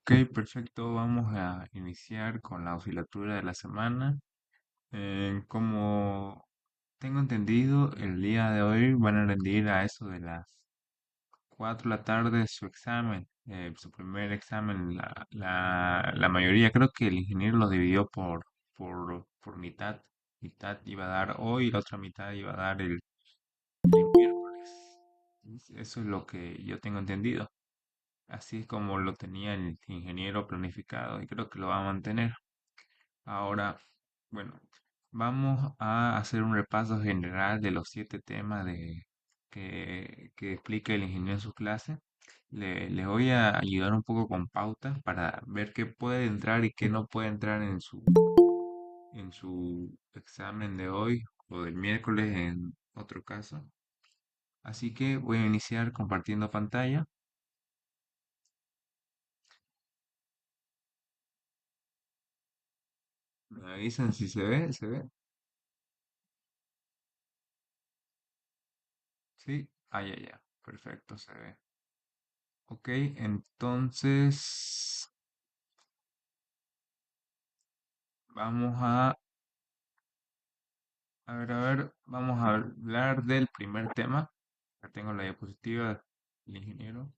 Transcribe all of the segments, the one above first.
Ok, perfecto. Vamos a iniciar con la oscilatura de la semana. Como tengo entendido, el día de hoy van a rendir a eso de las 4 de la tarde su examen, su primer examen. La mayoría, creo que el ingeniero lo dividió por mitad. Mitad iba a dar hoy y la otra mitad iba a dar el miércoles. Eso es lo que yo tengo entendido. Así es como lo tenía el ingeniero planificado y creo que lo va a mantener. Ahora, bueno, vamos a hacer un repaso general de los 7 temas que explica el ingeniero en su clase. Les voy a ayudar un poco con pautas para ver qué puede entrar y qué no puede entrar en su examen de hoy o del miércoles en otro caso. Así que voy a iniciar compartiendo pantalla. Me avisan si se ve, se ve. Sí, ya. Perfecto, se ve. Ok, entonces vamos vamos a hablar del primer tema. Acá tengo la diapositiva del ingeniero.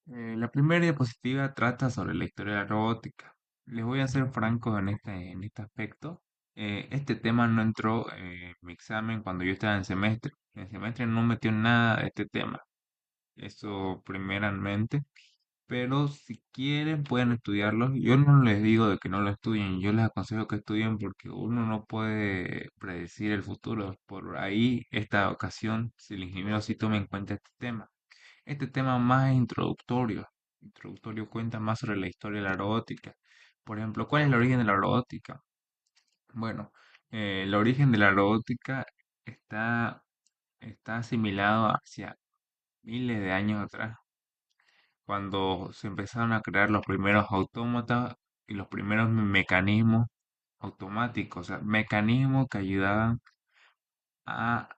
La primera diapositiva trata sobre la historia de la robótica. Les voy a ser francos en este aspecto. Este tema no entró en mi examen cuando yo estaba en semestre. En semestre no metió nada de este tema. Eso primeramente. Pero si quieren pueden estudiarlos. Yo no les digo de que no lo estudien, yo les aconsejo que estudien porque uno no puede predecir el futuro. Por ahí, esta ocasión, si el ingeniero sí toma en cuenta este tema. Este tema más es introductorio. Introductorio cuenta más sobre la historia de la robótica. Por ejemplo, ¿cuál es el origen de la robótica? Bueno, el origen de la robótica está, está asimilado hacia miles de años atrás cuando se empezaron a crear los primeros autómatas y los primeros mecanismos automáticos, o sea, mecanismos que ayudaban a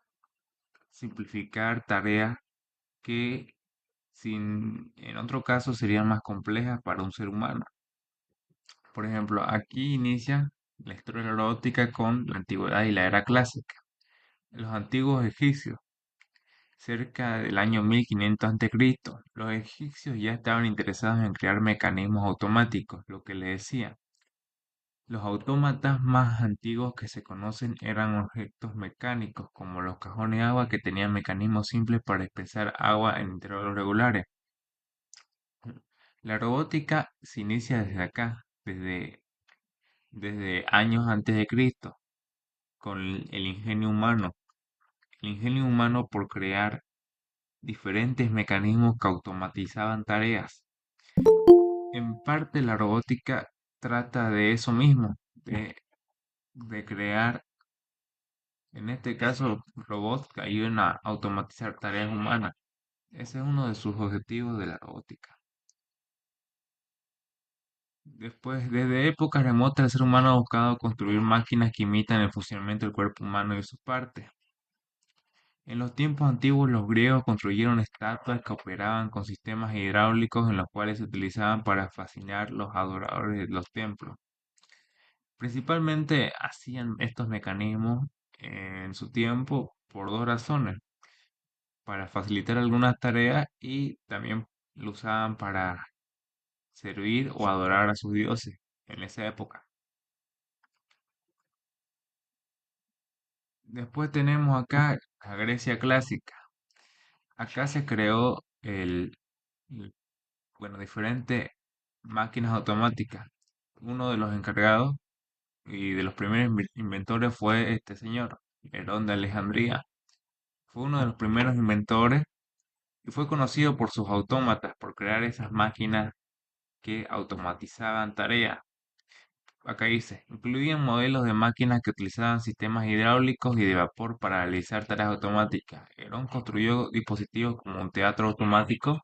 simplificar tareas que en otro caso serían más complejas para un ser humano. Por ejemplo, aquí inicia la historia de la robótica con la antigüedad y la era clásica. Los antiguos egipcios, cerca del año 1500 a.C., los egipcios ya estaban interesados en crear mecanismos automáticos, lo que les decía. Los autómatas más antiguos que se conocen eran objetos mecánicos, como los cajones de agua que tenían mecanismos simples para expresar agua en intervalos regulares. La robótica se inicia desde acá, desde años antes de Cristo, con el ingenio humano. El ingenio humano por crear diferentes mecanismos que automatizaban tareas. En parte la robótica trata de eso mismo, de crear, en este caso, robots que ayuden a automatizar tareas humanas. Ese es uno de sus objetivos de la robótica. Después, desde épocas remotas, el ser humano ha buscado construir máquinas que imitan el funcionamiento del cuerpo humano y sus partes. En los tiempos antiguos, los griegos construyeron estatuas que operaban con sistemas hidráulicos en los cuales se utilizaban para fascinar los adoradores de los templos. Principalmente hacían estos mecanismos en su tiempo por dos razones: para facilitar algunas tareas y también lo usaban para servir o adorar a sus dioses en esa época. Después tenemos acá la Grecia clásica. Acá se creó el- bueno, diferentes máquinas automáticas. Uno de los encargados y de los primeros inventores fue este señor, Herón de Alejandría. Fue uno de los primeros inventores y fue conocido por sus autómatas, por crear esas máquinas que automatizaban tareas. Acá dice, incluían modelos de máquinas que utilizaban sistemas hidráulicos y de vapor para realizar tareas automáticas. Herón construyó dispositivos como un teatro automático,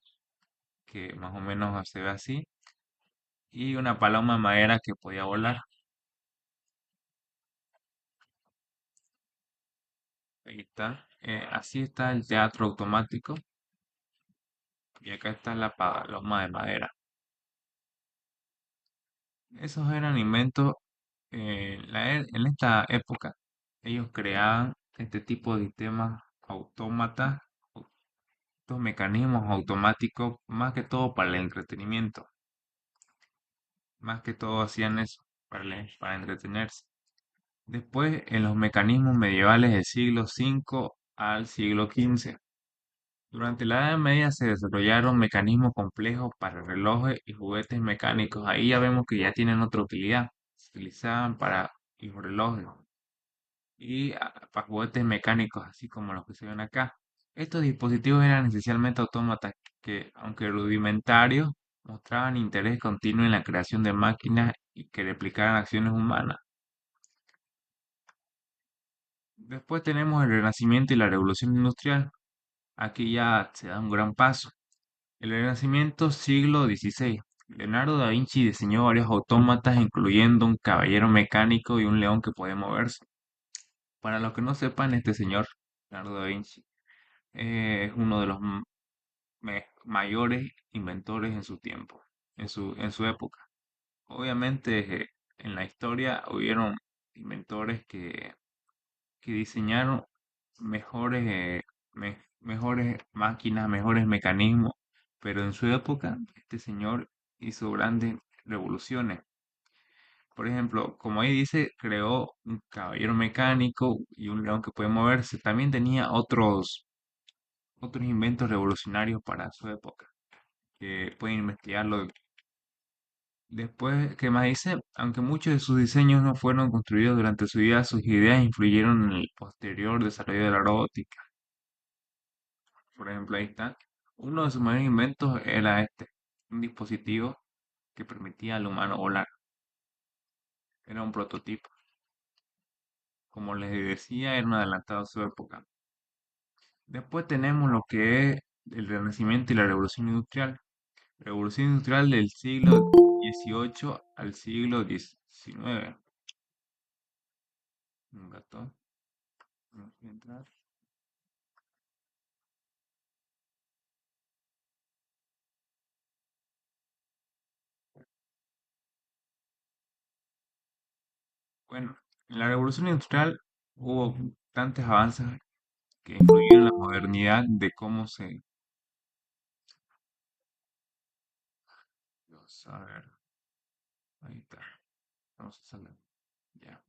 que más o menos se ve así, y una paloma de madera que podía volar. Ahí está. Así está el teatro automático y acá está la paloma de madera. Esos eran inventos en esta época. Ellos creaban este tipo de sistemas autómatas, estos mecanismos automáticos, más que todo para el entretenimiento. Más que todo hacían eso, para entretenerse. Después, en los mecanismos medievales del siglo V al siglo XV. Durante la Edad Media se desarrollaron mecanismos complejos para relojes y juguetes mecánicos. Ahí ya vemos que ya tienen otra utilidad. Se utilizaban para los relojes y para juguetes mecánicos, así como los que se ven acá. Estos dispositivos eran esencialmente autómatas que, aunque rudimentarios, mostraban interés continuo en la creación de máquinas y que replicaran acciones humanas. Después tenemos el Renacimiento y la Revolución Industrial. Aquí ya se da un gran paso. El Renacimiento, siglo XVI. Leonardo da Vinci diseñó varios autómatas, incluyendo un caballero mecánico y un león que puede moverse. Para los que no sepan, este señor, Leonardo da Vinci, es uno de los mayores inventores en su tiempo, en su época. Obviamente, en la historia hubieron inventores que diseñaron mejores, mejores máquinas, mejores mecanismos, pero en su época este señor hizo grandes revoluciones. Por ejemplo, como ahí dice, creó un caballero mecánico y un león que puede moverse. También tenía otros inventos revolucionarios para su época, que pueden investigarlo. Después, ¿qué más dice? Aunque muchos de sus diseños no fueron construidos durante su vida, sus ideas influyeron en el posterior desarrollo de la robótica. Por ejemplo, ahí está. Uno de sus mayores inventos era un dispositivo que permitía al humano volar. Era un prototipo. Como les decía, era un adelantado a su época. Después tenemos lo que es el Renacimiento y la Revolución Industrial. Revolución Industrial del siglo XVIII al siglo XIX. Un gato. Vamos a entrar. Bueno, en la Revolución Industrial hubo tantos avances que influyeron en la modernidad de cómo se... Vamos a ver, ahí está. Vamos a salir. Ya,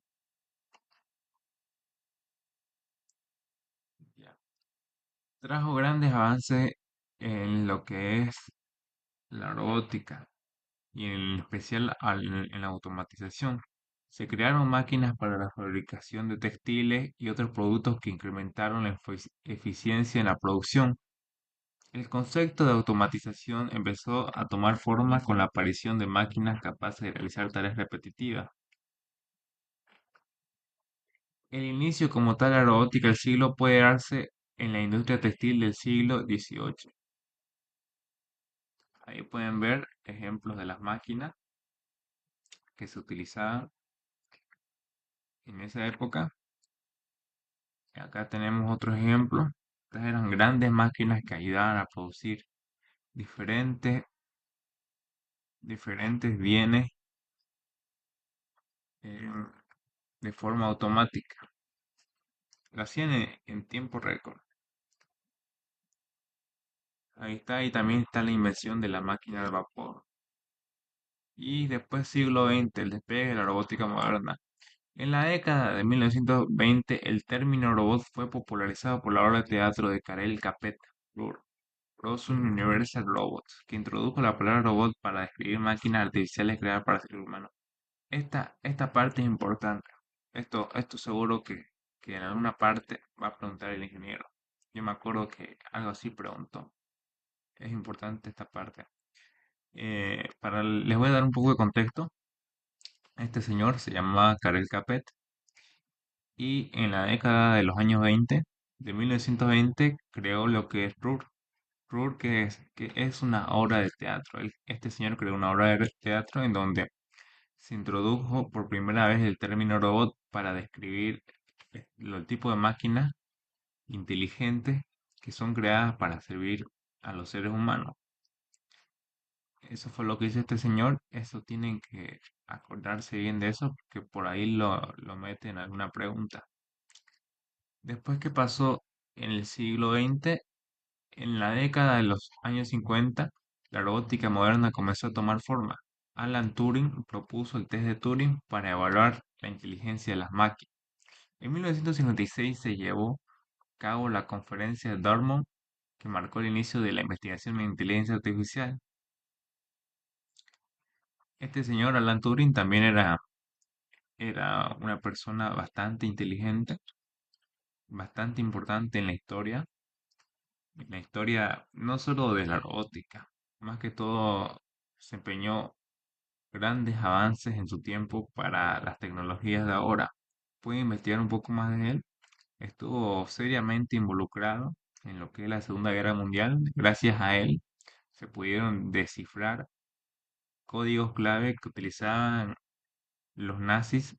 ya. Trajo grandes avances en lo que es la robótica y en especial en la automatización. Se crearon máquinas para la fabricación de textiles y otros productos que incrementaron la eficiencia en la producción. El concepto de automatización empezó a tomar forma con la aparición de máquinas capaces de realizar tareas repetitivas. El inicio como tal de la robótica del siglo puede darse en la industria textil del siglo XVIII. Ahí pueden ver ejemplos de las máquinas que se utilizaban en esa época. Acá tenemos otro ejemplo. Estas eran grandes máquinas que ayudaban a producir diferentes, diferentes bienes eh, de forma automática. Lo hacían en tiempo récord. Ahí está, y también está la invención de la máquina de vapor. Y después siglo XX, el despegue de la robótica moderna. En la década de 1920, el término robot fue popularizado por la obra de teatro de Karel Capet, Rosun Universal Robots, que introdujo la palabra robot para describir máquinas artificiales creadas para ser humano. Esta parte es importante. Esto seguro que en alguna parte va a preguntar el ingeniero. Yo me acuerdo que algo así preguntó. Es importante esta parte. Les voy a dar un poco de contexto. Este señor se llamaba Karel Capet y en la década de los años 20, de 1920, creó lo que es RUR. Rourke que es una obra de teatro. Este señor creó una obra de teatro en donde se introdujo por primera vez el término robot para describir el tipo de máquinas inteligentes que son creadas para servir a los seres humanos. Eso fue lo que hizo este señor. Eso tienen que acordarse bien de eso, porque por ahí lo meten en alguna pregunta. Después, ¿qué pasó en el siglo XX? En la década de los años 50, la robótica moderna comenzó a tomar forma. Alan Turing propuso el test de Turing para evaluar la inteligencia de las máquinas. En 1956 se llevó a cabo la conferencia de Dartmouth, que marcó el inicio de la investigación en inteligencia artificial. Este señor Alan Turing también era una persona bastante inteligente, bastante importante en la historia no solo de la robótica, más que todo desempeñó grandes avances en su tiempo para las tecnologías de ahora. Puede investigar un poco más de él. Estuvo seriamente involucrado en lo que es la Segunda Guerra Mundial. Gracias a él se pudieron descifrar códigos clave que utilizaban los nazis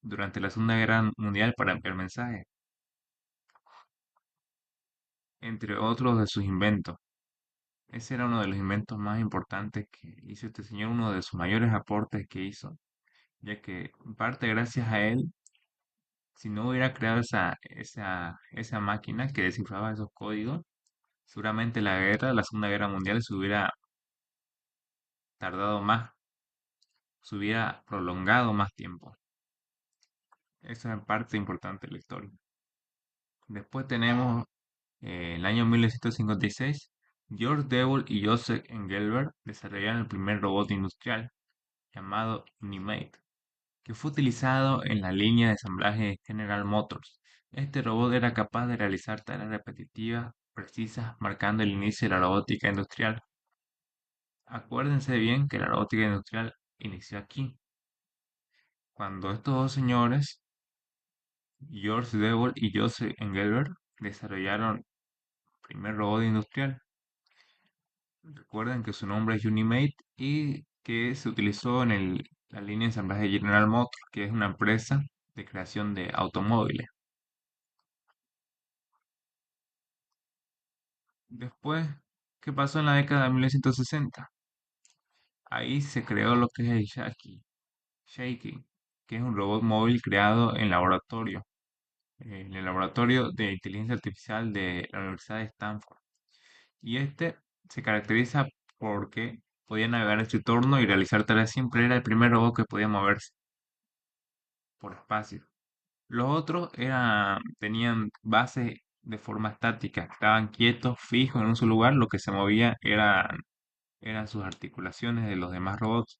durante la Segunda Guerra Mundial para enviar mensajes, entre otros de sus inventos. Ese era uno de los inventos más importantes que hizo este señor, uno de sus mayores aportes que hizo, ya que en parte gracias a él, si no hubiera creado esa máquina que descifraba esos códigos, seguramente la Segunda Guerra Mundial se hubiera tardado más, se hubiera prolongado más tiempo. Esa es parte importante de la historia. Después tenemos el año 1956, George Devil y Joseph Engelbert desarrollaron el primer robot industrial llamado Unimate, que fue utilizado en la línea de ensamblaje de General Motors. Este robot era capaz de realizar tareas repetitivas, precisas, marcando el inicio de la robótica industrial. Acuérdense bien que la robótica industrial inició aquí, cuando estos dos señores, George Devil y Joseph Engelbert, desarrollaron el primer robot industrial. Recuerden que su nombre es Unimate y que se utilizó en la línea de ensamblaje de General Motors, que es una empresa de creación de automóviles. Después, ¿qué pasó en la década de 1960? Ahí se creó lo que es el Shaky, que es un robot móvil creado en el laboratorio de inteligencia artificial de la Universidad de Stanford. Y este se caracteriza porque podía navegar en su entorno y realizar tareas. Siempre era el primer robot que podía moverse por espacio. Los otros tenían bases de forma estática, estaban quietos, fijos en un solo lugar, lo que se movía eran sus articulaciones de los demás robots,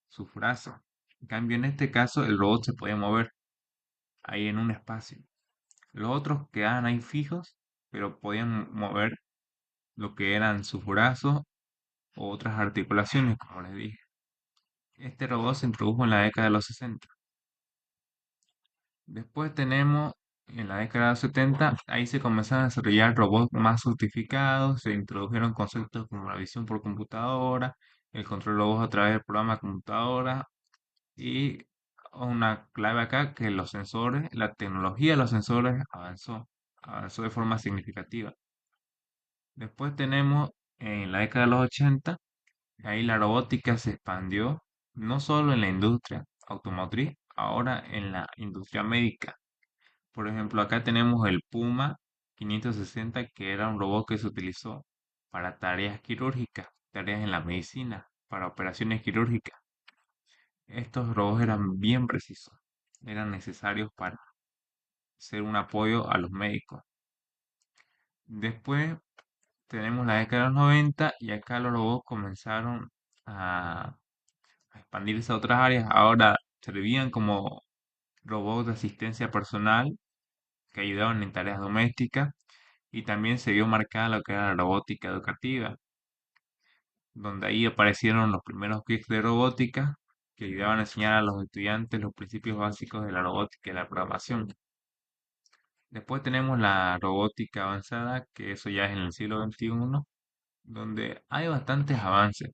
sus brazos. En cambio, en este caso, el robot se podía mover ahí en un espacio. Los otros quedaban ahí fijos, pero podían mover lo que eran sus brazos o otras articulaciones, como les dije. Este robot se introdujo en la década de los 60. Después tenemos en la década de los 70, ahí se comenzaron a desarrollar robots más sofisticados, se introdujeron conceptos como la visión por computadora, el control de voz a través del programa de computadora y una clave acá que los sensores, la tecnología de los sensores avanzó de forma significativa. Después tenemos en la década de los 80, ahí la robótica se expandió no solo en la industria automotriz, ahora en la industria médica. Por ejemplo, acá tenemos el Puma 560, que era un robot que se utilizó para tareas quirúrgicas, tareas en la medicina, para operaciones quirúrgicas. Estos robots eran bien precisos, eran necesarios para ser un apoyo a los médicos. Después tenemos la década de los 90 y acá los robots comenzaron a expandirse a otras áreas. Ahora servían como robots de asistencia personal que ayudaban en tareas domésticas y también se vio marcada lo que era la robótica educativa, donde ahí aparecieron los primeros kits de robótica que ayudaban a enseñar a los estudiantes los principios básicos de la robótica y la programación. Después tenemos la robótica avanzada, que eso ya es en el siglo XXI, donde hay bastantes avances.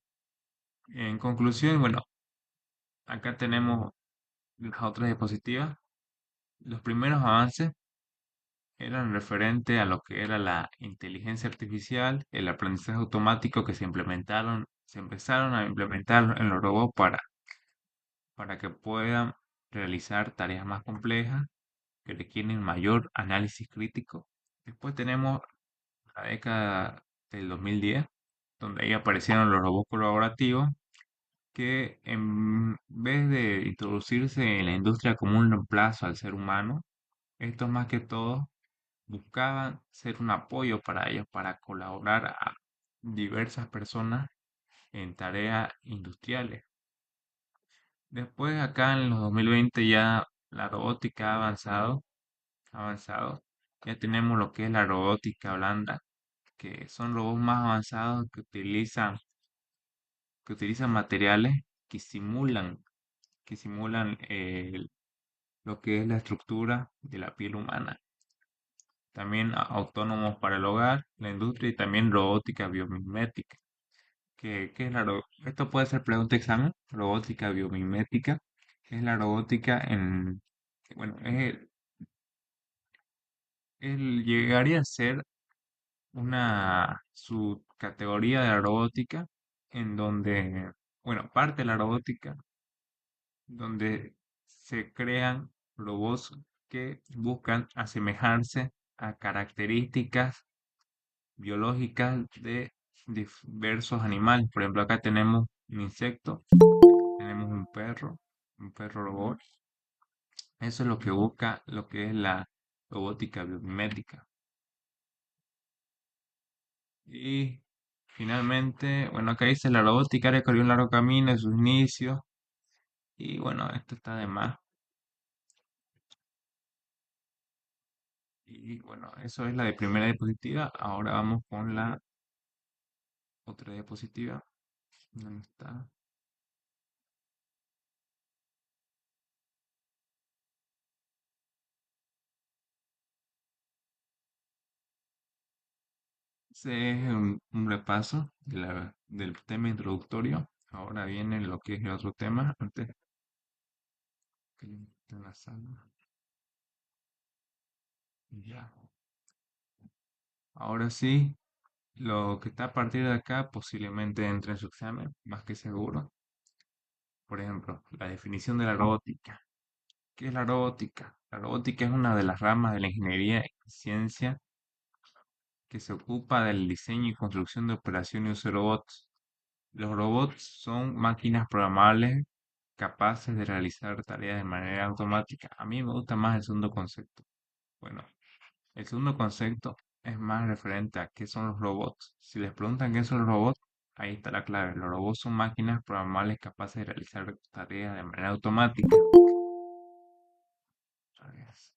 En conclusión, bueno, acá tenemos las otras diapositivas. Los primeros avances eran referentes a lo que era la inteligencia artificial, el aprendizaje automático que se empezaron a implementar en los robots para que puedan realizar tareas más complejas que requieren mayor análisis crítico. Después tenemos la década del 2010, donde ahí aparecieron los robots colaborativos que en vez de introducirse en la industria como un reemplazo al ser humano, estos más que todo buscaban ser un apoyo para ellos, para colaborar a diversas personas en tareas industriales. Después acá en los 2020 ya la robótica ha avanzado. Ya tenemos lo que es la robótica blanda, que son robots más avanzados que utilizan materiales que simulan lo que es la estructura de la piel humana. También autónomos para el hogar, la industria y también robótica biomimética. ¿Qué es Esto puede ser pregunta de examen, robótica biomimética. Es la robótica bueno, llegaría a ser una subcategoría de la robótica en donde, bueno, parte de la robótica, donde se crean robots que buscan asemejarse a características biológicas de diversos animales. Por ejemplo, acá tenemos un insecto, tenemos un perro robot. Eso es lo que busca lo que es la robótica biomimética. Y finalmente, bueno, acá dice la robótica recorrió un largo camino en sus inicios. Y bueno, esto está de más. Y bueno, eso es la de primera diapositiva. Ahora vamos con la otra diapositiva. ¿Dónde está? Ese es un repaso del tema introductorio. Ahora viene lo que es el otro tema. Antes que yo esté en la sala. Ya. Ahora sí, lo que está a partir de acá posiblemente entre en su examen, más que seguro. Por ejemplo, la definición de la robótica. ¿Qué es la robótica? La robótica es una de las ramas de la ingeniería y ciencia que se ocupa del diseño y construcción de operaciones de robots. Los robots son máquinas programables capaces de realizar tareas de manera automática. A mí me gusta más el segundo concepto. Bueno, el segundo concepto es más referente a qué son los robots. Si les preguntan qué son los robots, ahí está la clave. Los robots son máquinas programables capaces de realizar tareas de manera automática. Tareas.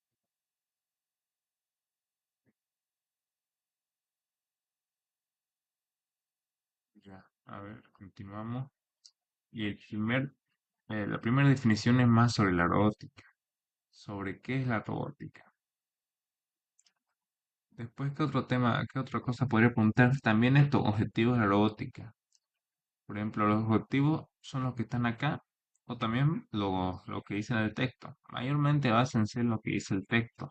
Ya, a ver, continuamos. Y la primera definición es más sobre la robótica. Sobre qué es la robótica. Después, ¿qué otro tema, qué otra cosa podría preguntar? También estos objetivos de la robótica. Por ejemplo, los objetivos son los que están acá, o también lo que dice en el texto. Mayormente básense en lo que dice el texto.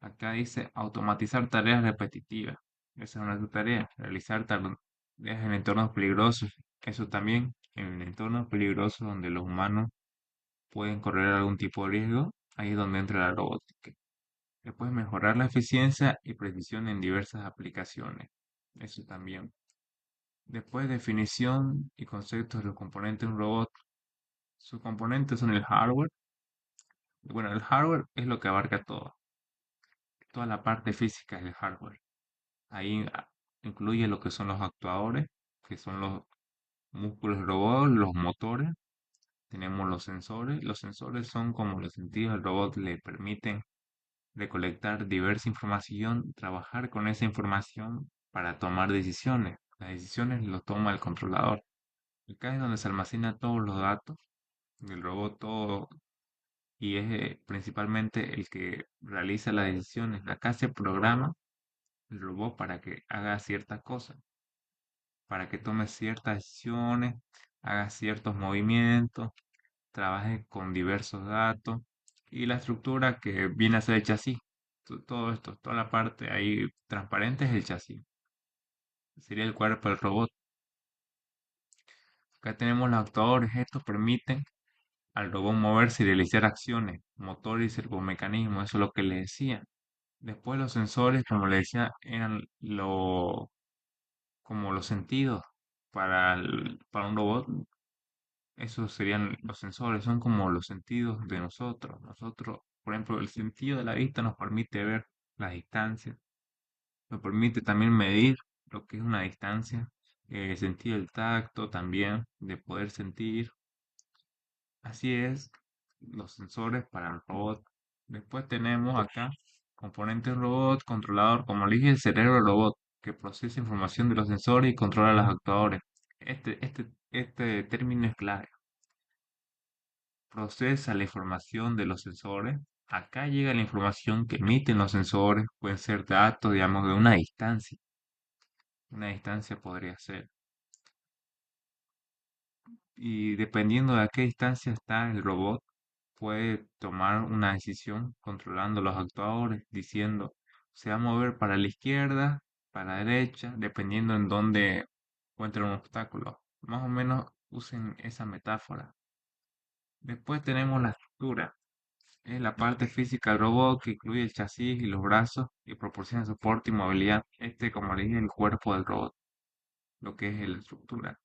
Acá dice automatizar tareas repetitivas. Esa es una de sus tareas. Realizar tareas en entornos peligrosos. Eso también, en entornos peligrosos donde los humanos pueden correr algún tipo de riesgo, ahí es donde entra la robótica. Después mejorar la eficiencia y precisión en diversas aplicaciones. Eso también. Después definición y conceptos de los componentes de un robot. Sus componentes son el hardware. Y bueno, el hardware es lo que abarca todo. Toda la parte física del hardware. Ahí incluye lo que son los actuadores, que son los músculos del robot, los motores. Tenemos los sensores. Los sensores son como los sentidos del robot le permiten recolectar diversa información, trabajar con esa información para tomar decisiones. Las decisiones lo toma el controlador. Acá es donde se almacena todos los datos del robot, todo, y es principalmente el que realiza las decisiones. Acá se programa el robot para que haga ciertas cosas, para que tome ciertas decisiones, haga ciertos movimientos, trabaje con diversos datos y la estructura que viene a ser el chasis. Todo esto, toda la parte ahí transparente es el chasis. Sería el cuerpo del robot. Acá tenemos los actuadores. Estos permiten al robot moverse y realizar acciones, motor y servomecanismo. Eso es lo que le decía. Después los sensores, como le decía, eran como los sentidos para un robot. Esos serían los sensores, son como los sentidos de nosotros. Nosotros, por ejemplo, el sentido de la vista nos permite ver la distancia, nos permite también medir lo que es una distancia, el sentido del tacto también, de poder sentir. Así es, los sensores para el robot. Después tenemos acá componentes robot, controlador, como le dije, el cerebro del robot, que procesa información de los sensores y controla los actuadores. Este término es clave. Procesa la información de los sensores. Acá llega la información que emiten los sensores. Pueden ser datos, digamos, de una distancia. Una distancia podría ser. Y dependiendo de a qué distancia está el robot, puede tomar una decisión controlando los actuadores, diciendo se va a mover para la izquierda, para la derecha, dependiendo en dónde encuentre un obstáculo. Más o menos usen esa metáfora. Después tenemos la estructura. Es la parte física del robot que incluye el chasis y los brazos y proporciona soporte y movilidad. Como le dije, el cuerpo del robot, lo que es la estructura.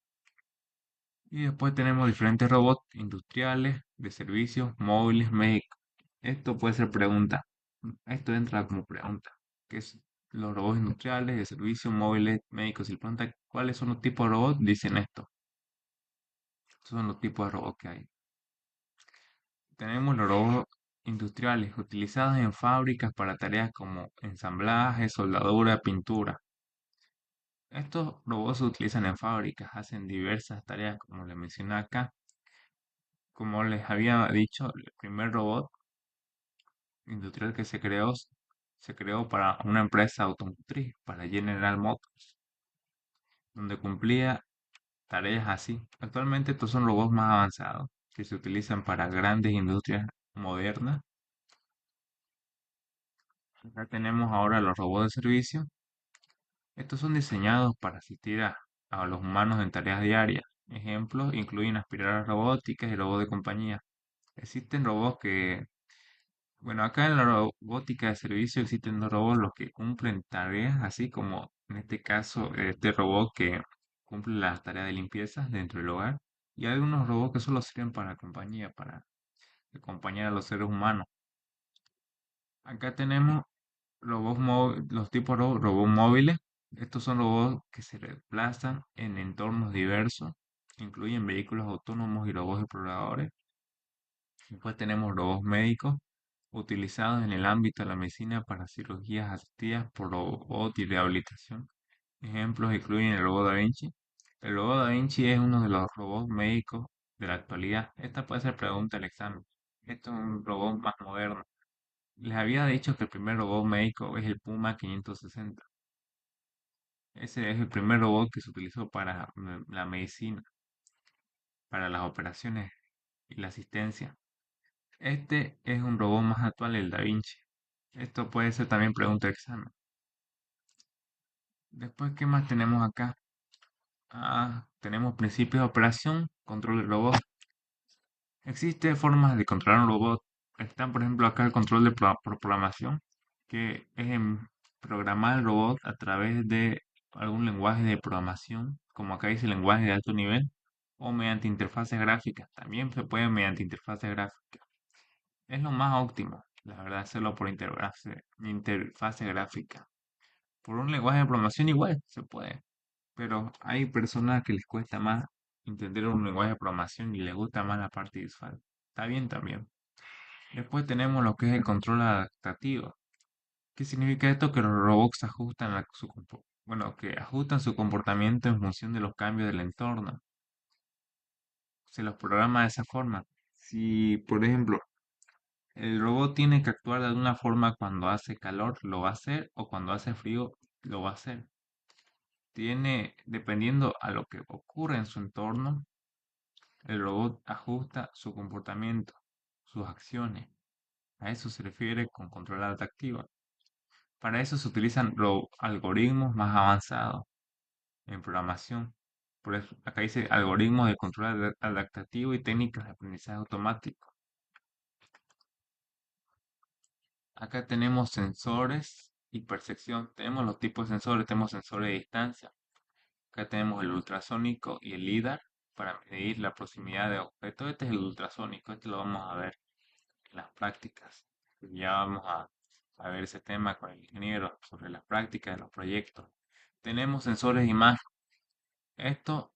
Y después tenemos diferentes robots industriales, de servicios, móviles, médicos. Esto puede ser pregunta. Esto entra como pregunta. ¿Qué es los robots industriales, de servicios, móviles, médicos? Si pregunta cuáles son los tipos de robots, dicen esto. Estos son los tipos de robots que hay. Tenemos los robots industriales utilizados en fábricas para tareas como ensamblaje, soldadura, pintura. Estos robots se utilizan en fábricas, hacen diversas tareas como les mencioné acá. Como les había dicho, el primer robot industrial que se creó para una empresa automotriz, para General Motors, donde cumplía tareas así. Actualmente estos son robots más avanzados que se utilizan para grandes industrias modernas. Acá tenemos ahora los robots de servicio. Estos son diseñados para asistir a los humanos en tareas diarias. Ejemplos incluyen aspiradoras robóticas y robots de compañía. Existen robots que, bueno, acá en la robótica de servicio existen dos robots los que cumplen tareas, así como en este caso este robot que cumple las tareas de limpieza dentro del hogar. Y hay algunos robots que solo sirven para compañía, para acompañar a los seres humanos. Acá tenemos los tipos de robots móviles. Estos son robots que se desplazan en entornos diversos, incluyen vehículos autónomos y robots exploradores. Después tenemos robots médicos utilizados en el ámbito de la medicina para cirugías asistidas por robot y rehabilitación. Ejemplos incluyen el robot Da Vinci. El robot Da Vinci es uno de los robots médicos de la actualidad. Esta puede ser pregunta del examen. Esto es un robot más moderno. Les había dicho que el primer robot médico es el Puma 560. Ese es el primer robot que se utilizó para la medicina, para las operaciones y la asistencia. Este es un robot más actual, el Da Vinci. Esto puede ser también pregunta de examen. Después, ¿qué más tenemos acá? Tenemos principios de operación, control del robot. Existen formas de controlar un robot. Está, por ejemplo, acá el control de por programación, que es programar el robot a través de algún lenguaje de programación, como acá dice lenguaje de alto nivel, o mediante interfaces gráficas. También se puede mediante interfaces gráficas. Es lo más óptimo, la verdad, hacerlo por interfase gráfica. Por un lenguaje de programación igual se puede, pero hay personas que les cuesta más entender un lenguaje de programación y les gusta más la parte visual. Está bien también. Después tenemos lo que es el control adaptativo. ¿Qué significa esto? Que los robots ajustan bueno, que ajustan su comportamiento en función de los cambios del entorno. Se los programa de esa forma. Si, por ejemplo, El robot tiene que actuar de alguna forma cuando hace calor, lo va a hacer, o cuando hace frío, lo va a hacer. Dependiendo a lo que ocurre en su entorno, el robot ajusta su comportamiento, sus acciones. A eso se refiere con control adaptativo. Para eso se utilizan los algoritmos más avanzados en programación. Por eso acá dice algoritmos de control adaptativo y técnicas de aprendizaje automático. Acá tenemos sensores y percepción. Tenemos los tipos de sensores, tenemos sensores de distancia. Acá tenemos el ultrasónico y el LIDAR para medir la proximidad de objetos. Este es el ultrasónico, este lo vamos a ver en las prácticas. Ya vamos a ver ese tema con el ingeniero sobre las prácticas de los proyectos. Tenemos sensores de imagen. Estos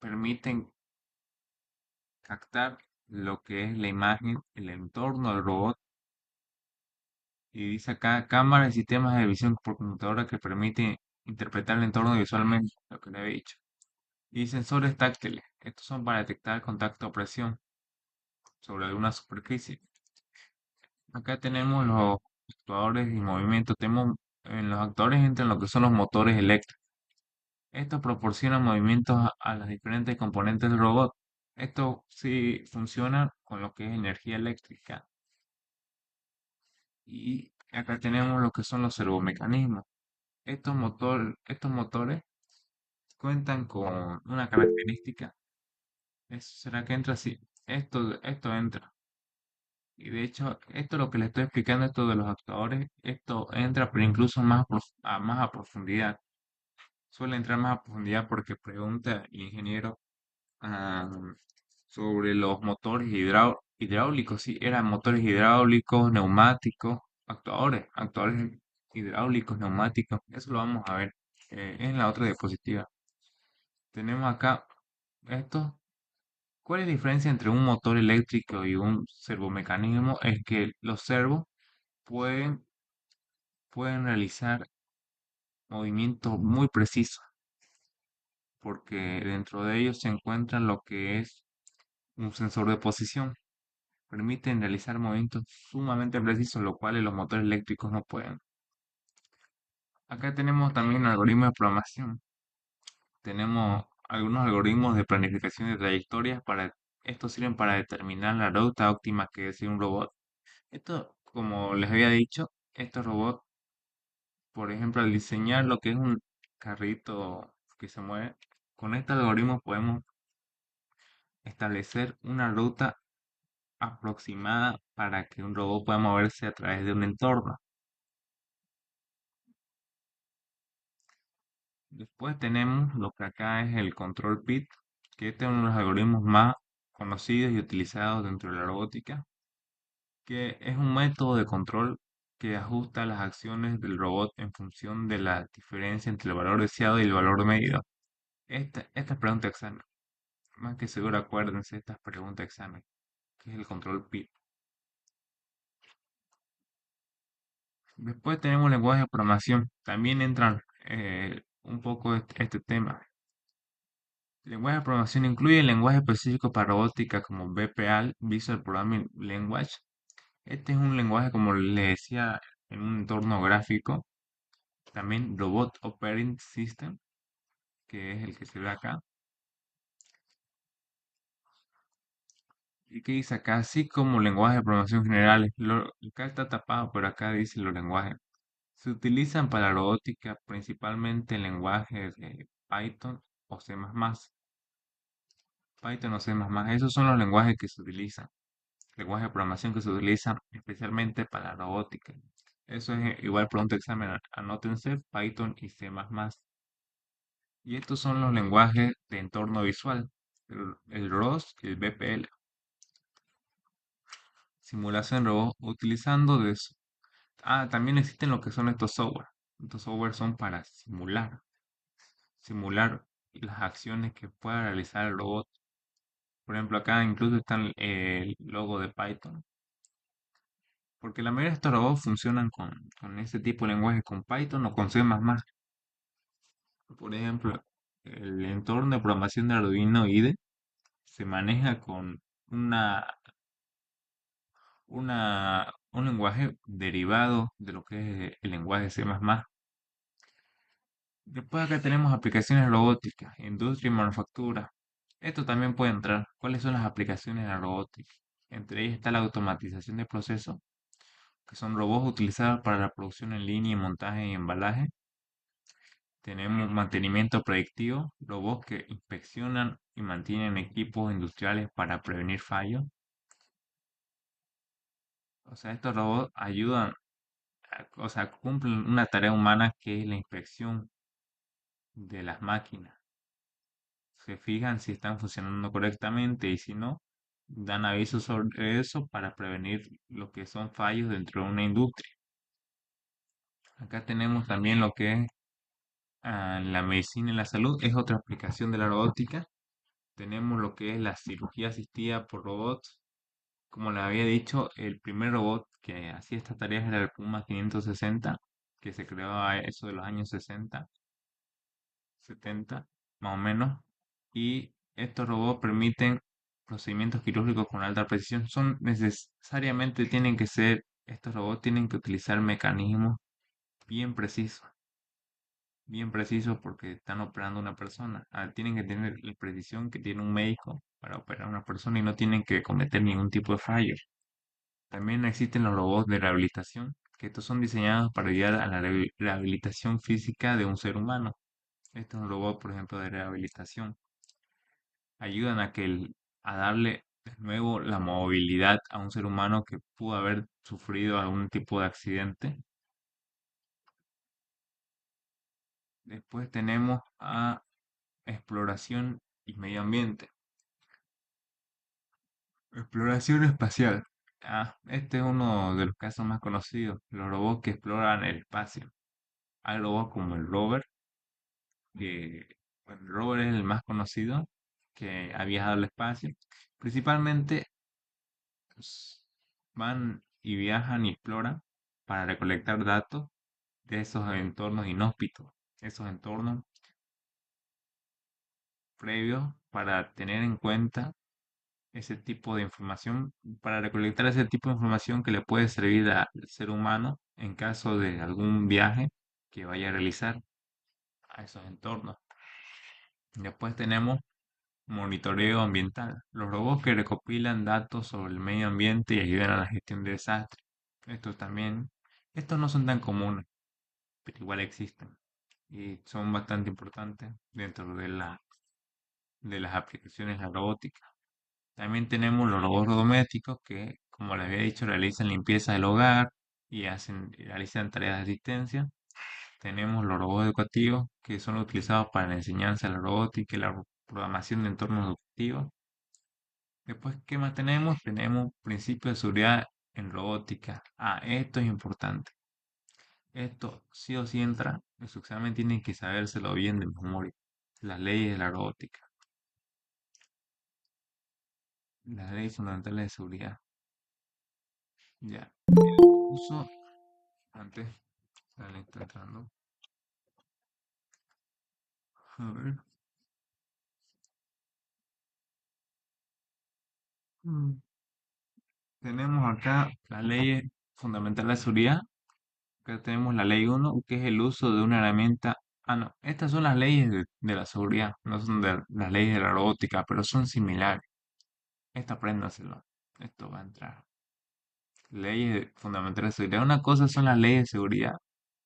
permiten captar lo que es la imagen, el entorno del robot. Y dice acá cámaras y sistemas de visión por computadora que permiten interpretar el entorno visualmente, lo que le he dicho. Y sensores táctiles. Estos son para detectar contacto o presión sobre alguna superficie. Acá tenemos los actuadores y movimiento. En los actuadores entran lo que son los motores eléctricos. Estos proporcionan movimientos a las diferentes componentes del robot. Esto sí funciona con lo que es energía eléctrica. Y acá tenemos lo que son los servomecanismos. Estos motores cuentan con una característica. ¿Será que entra así? Esto entra. Y de hecho, esto lo que le estoy explicando, esto de los actuadores, esto entra, pero incluso más a profundidad. Suele entrar más a profundidad porque pregunta el ingeniero ah, sobre los motores hidráulicos. Sí, eran motores hidráulicos, neumáticos, actuadores hidráulicos, neumáticos. Eso lo vamos a ver en la otra diapositiva. Tenemos acá esto. ¿Cuál es la diferencia entre un motor eléctrico y un servomecanismo? Es que los servos pueden, pueden realizar movimientos muy precisos, porque dentro de ellos se encuentra lo que es un sensor de posición. Permiten realizar movimientos sumamente precisos, lo cual los motores eléctricos no pueden. Acá tenemos también algoritmos de programación. Tenemos algunos algoritmos de planificación de trayectorias estos sirven para determinar la ruta óptima que desea un robot. Esto, como les había dicho, estos robots, por ejemplo, al diseñar lo que es un carrito que se mueve, con este algoritmo podemos establecer una ruta aproximada para que un robot pueda moverse a través de un entorno. Después tenemos lo que acá es el control PID, que este es uno de los algoritmos más conocidos y utilizados dentro de la robótica, que es un método de control que ajusta las acciones del robot en función de la diferencia entre el valor deseado y el valor medido. Esta pregunta de examen, más que seguro acuérdense estas preguntas de examen, que es el control PID. Después tenemos lenguaje de programación, también entran un poco este tema. El lenguaje de programación incluye el lenguaje específico para robótica como VPAL, Visual Programming Language. Este es un lenguaje, como le decía, en un entorno gráfico. También Robot Operating System, que es el que se ve acá. ¿Y qué dice acá? Así como lenguajes de programación generales. Acá está tapado, pero acá dice los lenguajes. Se utilizan para robótica principalmente lenguajes de Python o C++. Python o C++. Esos son los lenguajes que se utilizan. Lenguajes de programación que se utilizan especialmente para la robótica. Eso es igual pronto examen. Anótense Python y C++. Y estos son los lenguajes de entorno visual. El ROS y el BPL. Simulación robot utilizando de eso. También existen lo que son estos software. Estos software son para simular las acciones que pueda realizar el robot. Por ejemplo, acá incluso está el logo de Python. Porque la mayoría de estos robots funcionan con ese tipo de lenguaje, con Python o con C++. Por ejemplo, el entorno de programación de Arduino IDE se maneja con una, un lenguaje derivado de lo que es el lenguaje C++. Después acá tenemos aplicaciones robóticas, industria y manufactura. Esto también puede entrar. ¿Cuáles son las aplicaciones de la robótica? Entre ellas está la automatización de procesos, que son robots utilizados para la producción en línea y montaje y embalaje. Tenemos mantenimiento predictivo, robots que inspeccionan y mantienen equipos industriales para prevenir fallos. O sea, estos robots ayudan, o sea, cumplen una tarea humana que es la inspección de las máquinas. Se fijan si están funcionando correctamente y si no, dan aviso sobre eso para prevenir lo que son fallos dentro de una industria. Acá tenemos también lo que es la medicina y la salud, es otra aplicación de la robótica. Tenemos lo que es la cirugía asistida por robots. Como les había dicho, el primer robot que hacía estas tareas era el Puma 560, que se creó a eso de los años 60, 70, más o menos. Y estos robots permiten procedimientos quirúrgicos con alta precisión. Son necesariamente tienen que ser, estos robots tienen que utilizar mecanismos bien precisos, bien precisos porque están operando a una persona. Tienen que tener la precisión que tiene un médico para operar a una persona y no tienen que cometer ningún tipo de fallo. También existen los robots de rehabilitación, que estos son diseñados para ayudar a la rehabilitación física de un ser humano. Estos robots, por ejemplo, de rehabilitación, ayudan a darle de nuevo la movilidad a un ser humano que pudo haber sufrido algún tipo de accidente. Después tenemos a exploración y medio ambiente. Exploración espacial. Este es uno de los casos más conocidos, los robots que exploran el espacio. Hay robots como el rover, que bueno, el rover es el más conocido, que ha viajado al espacio. Principalmente pues, van y viajan y exploran para recolectar datos de esos entornos inhóspitos, esos entornos previos para tener en cuenta ese tipo de información, para recolectar ese tipo de información que le puede servir al ser humano en caso de algún viaje que vaya a realizar a esos entornos. Después tenemos monitoreo ambiental, los robots que recopilan datos sobre el medio ambiente y ayudan a la gestión de desastres. Estos también, estos no son tan comunes, pero igual existen y son bastante importantes dentro de las aplicaciones de la robótica. También tenemos los robots domésticos que, como les había dicho, realizan limpieza del hogar y realizan tareas de asistencia. Tenemos los robots educativos que son utilizados para la enseñanza de la robótica y la programación de entornos educativos. Después, ¿qué más tenemos? Tenemos principios de seguridad en robótica. Esto es importante. Esto sí o sí entra, en su examen tienen que sabérselo bien de memoria. Las leyes de la robótica, las leyes fundamentales de seguridad. Ya. Uso, antes, dale, está entrando. A ver. Mm, Tenemos acá las leyes fundamentales de seguridad. Acá tenemos la ley uno que es el uso de una herramienta. No, estas son las leyes de la seguridad, no son de las leyes de la robótica, pero son similares. Esta apréndaselo. Esto va a entrar. Leyes fundamentales de seguridad. Una cosa son las leyes de seguridad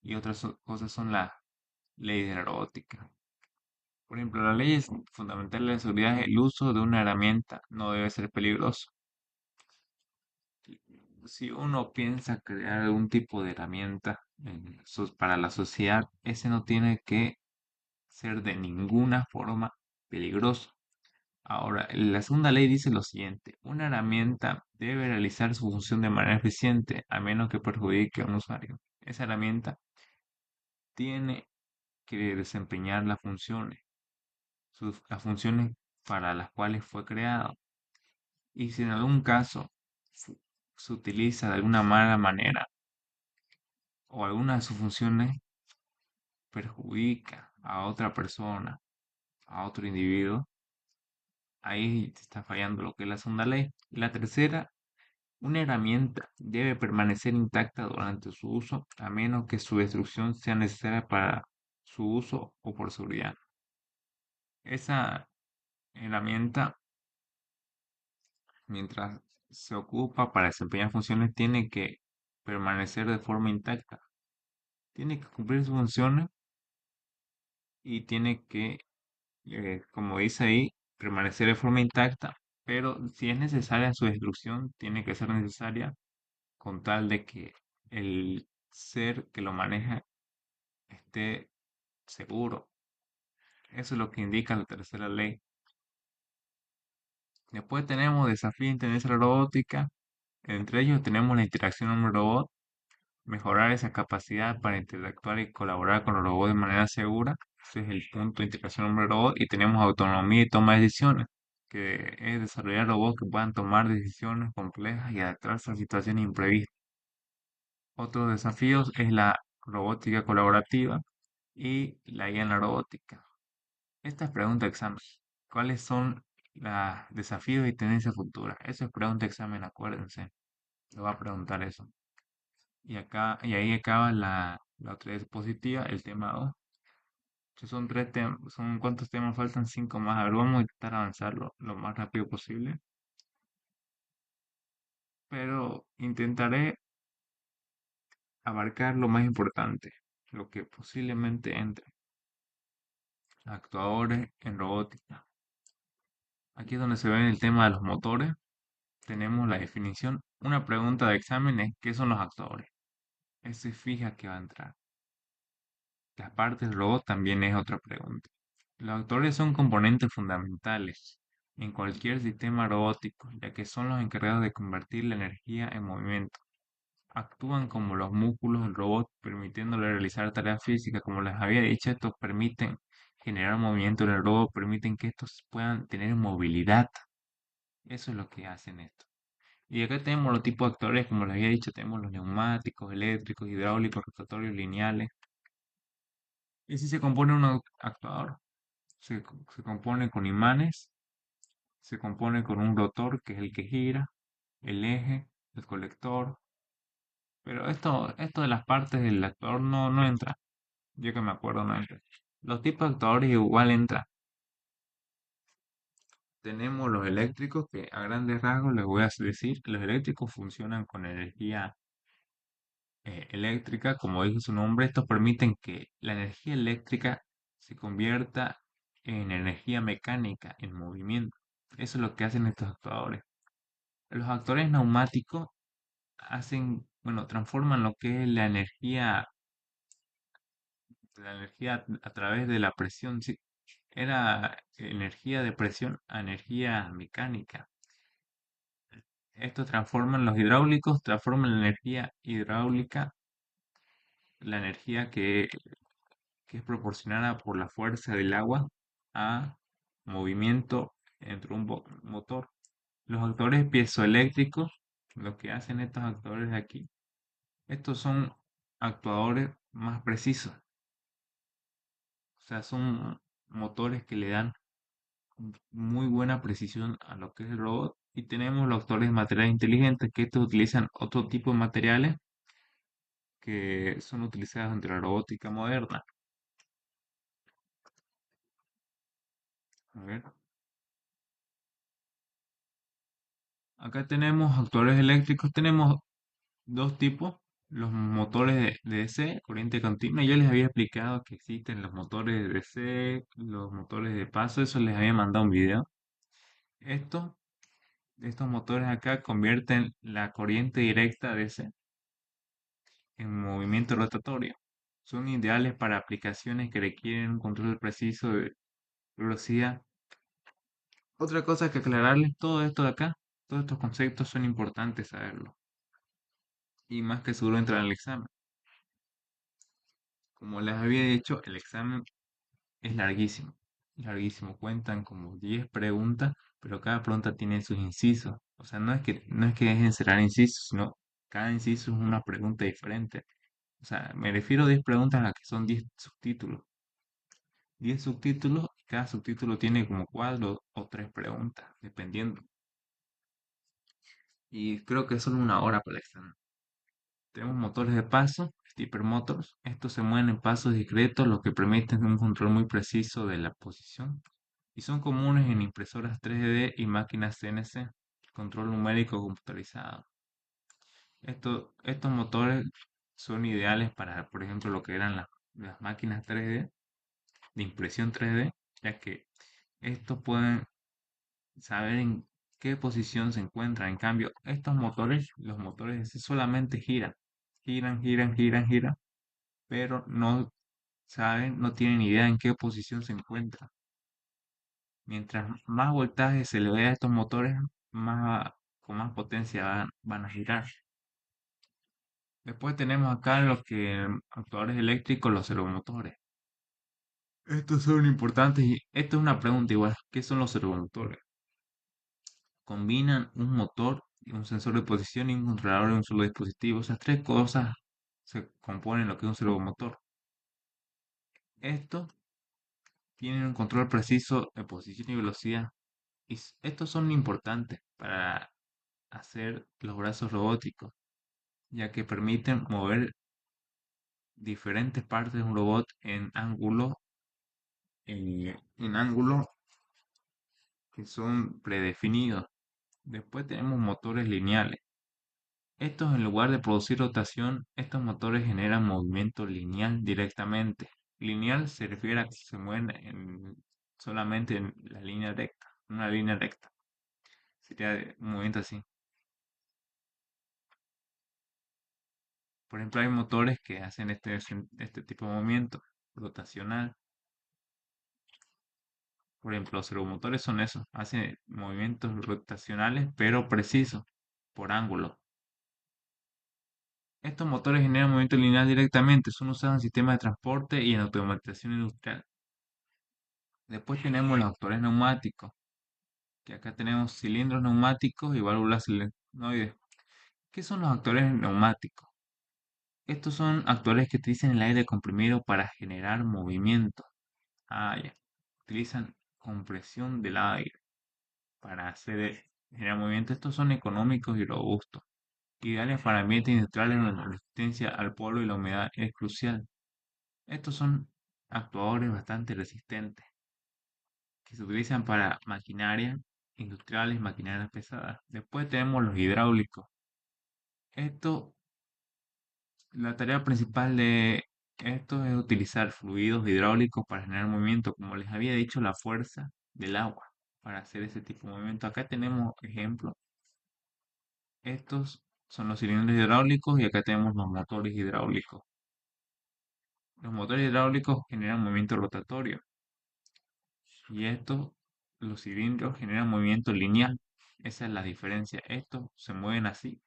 y otras cosas son las leyes de la robótica. Por ejemplo, las leyes fundamentales de seguridad es el uso de una herramienta no debe ser peligroso. Si uno piensa crear algún tipo de herramienta para la sociedad, ese no tiene que ser de ninguna forma peligroso. Ahora, la segunda ley dice lo siguiente, una herramienta debe realizar su función de manera eficiente a menos que perjudique a un usuario. Esa herramienta tiene que desempeñar las funciones para las cuales fue creado. Y si en algún caso se utiliza de alguna mala manera o alguna de sus funciones perjudica a otra persona, a otro individuo, ahí está fallando lo que es la segunda ley. La tercera Una herramienta debe permanecer intacta durante su uso a menos que su destrucción sea necesaria para su uso o por seguridad. Esa herramienta, mientras se ocupa para desempeñar funciones, tiene que permanecer de forma intacta. Tiene que cumplir sus funciones y tiene que, como dice ahí, permanecer de forma intacta, pero si es necesaria su destrucción, tiene que ser necesaria con tal de que el ser que lo maneja esté seguro. Eso es lo que indica la tercera ley. Después tenemos desafíos de inteligencia robótica. Entre ellos tenemos la interacción hombre-robot, mejorar esa capacidad para interactuar y colaborar con los robots de manera segura. Ese es el punto de interacción hombre-robot. Y tenemos autonomía y toma de decisiones, que es desarrollar robots que puedan tomar decisiones complejas y adaptarse a situaciones imprevistas. Otros desafíos es la robótica colaborativa y la guía en la robótica. Esta es pregunta de examen. ¿Cuáles son los desafíos y tendencias futuras? Eso es pregunta de examen, acuérdense. Le va a preguntar eso. Y ahí acaba la otra diapositiva, el tema 2. Son tres temas, son cuántos temas faltan, cinco más. A ver, vamos a intentar avanzarlo lo más rápido posible. Pero intentaré abarcar lo más importante, lo que posiblemente entre. Actuadores en robótica. Aquí es donde se ve el tema de los motores. Tenemos la definición. Una pregunta de examen es ¿qué son los actuadores? Eso se fija que va a entrar. La parte del robot también es otra pregunta. Los actuadores son componentes fundamentales en cualquier sistema robótico, ya que son los encargados de convertir la energía en movimiento. Actúan como los músculos del robot, permitiéndole realizar tareas físicas. Como les había dicho, estos permiten generar movimiento en el robot, permiten que estos puedan tener movilidad. Eso es lo que hacen estos. Y acá tenemos los tipos de actores, como les había dicho, tenemos los neumáticos, eléctricos, hidráulicos, rotatorios, lineales. Y si se compone un actuador, se compone con imanes, se compone con un rotor, que es el que gira, el eje, el colector. Pero esto de las partes del actuador no entra. Yo que me acuerdo no entra. Los tipos de actuadores igual entra. Tenemos los eléctricos, que a grandes rasgos les voy a decir, los eléctricos funcionan con energía eléctrica, como dice su nombre. Estos permiten que la energía eléctrica se convierta en energía mecánica, en movimiento. Eso es lo que hacen estos actuadores. Los actuadores neumáticos hacen, bueno, transforman lo que es la energía a través de la presión. Sí, era energía de presión a energía mecánica. Estos transforman los hidráulicos, transforman la energía hidráulica, la energía que es proporcionada por la fuerza del agua a movimiento entre un motor. Los actores piezoeléctricos, lo que hacen estos actores de aquí, estos son actuadores más precisos, o sea, son motores que le dan muy buena precisión a lo que es el robot. Y tenemos los actores de materiales inteligentes, que estos utilizan otro tipo de materiales que son utilizados entre la robótica moderna. A ver, acá tenemos actores eléctricos, tenemos dos tipos, los motores de DC, corriente continua. Yo les había explicado que existen los motores de DC, los motores de paso, eso les había mandado un video. Estos, estos motores acá convierten la corriente directa DC en movimiento rotatorio. Son ideales para aplicaciones que requieren un control preciso de velocidad. Otra cosa que aclararles, todo esto de acá, todos estos conceptos son importantes saberlo. Y más que seguro entran al examen. Como les había dicho, el examen es larguísimo. Larguísimo. Cuentan como 10 preguntas, pero cada pregunta tiene sus incisos. O sea, no es que es encerrar incisos, sino cada inciso es una pregunta diferente. O sea, me refiero a 10 preguntas a las que son 10 subtítulos. 10 subtítulos, y cada subtítulo tiene como 4 o 3 preguntas, dependiendo. y creo que es solo una hora para el examen. Tenemos motores de paso, stepper motors. Estos se mueven en pasos discretos, lo que permiten un control muy preciso de la posición. Y son comunes en impresoras 3D y máquinas CNC, control numérico computarizado. Estos motores son ideales para, por ejemplo, lo que eran las máquinas 3D, de impresión 3D, ya que estos pueden saber en qué posición se encuentran. En cambio, estos motores, los motores solamente giran, giran, pero no saben, no tienen idea en qué posición se encuentran. Mientras más voltaje se le dé a estos motores, con más potencia van a girar. Después tenemos acá los que actuadores eléctricos, los servomotores. Estos son importantes y esto es una pregunta igual. ¿Qué son los servomotores? Combinan un motor, un sensor de posición y un controlador en un solo dispositivo. Esas tres cosas se componen lo que es un servomotor. Estos tienen un control preciso de posición y velocidad. Y estos son importantes para hacer los brazos robóticos, ya que permiten mover diferentes partes de un robot en ángulos que son predefinidos. Después tenemos motores lineales. Estos, en lugar de producir rotación, estos motores generan movimiento lineal directamente. Lineal se refiere a que se mueven solamente en la línea recta, una línea recta. Sería un movimiento así. Por ejemplo, hay motores que hacen este tipo de movimiento rotacional. Por ejemplo, los servomotores son eso, hacen movimientos rotacionales pero precisos, por ángulo. Estos motores generan movimiento lineal directamente, son usados en sistemas de transporte y en automatización industrial. Después tenemos los actuadores neumáticos, que acá tenemos cilindros neumáticos y válvulas solenoides. ¿Qué son los actuadores neumáticos? Estos son actuadores que utilizan el aire comprimido para generar movimiento. Ah, ya. Utilizan compresión del aire para generar movimiento. Estos son económicos y robustos, ideales para ambientes industriales donde la resistencia al polvo y la humedad es crucial. Estos son actuadores bastante resistentes que se utilizan para maquinaria industriales, maquinarias pesadas. Después tenemos los hidráulicos. Esto, la tarea principal de esto es utilizar fluidos hidráulicos para generar movimiento, como les había dicho, la fuerza del agua para hacer ese tipo de movimiento. Acá tenemos ejemplos. Estos son los cilindros hidráulicos y acá tenemos los motores hidráulicos. Los motores hidráulicos generan movimiento rotatorio y estos, los cilindros, generan movimiento lineal. Esa es la diferencia. Estos se mueven así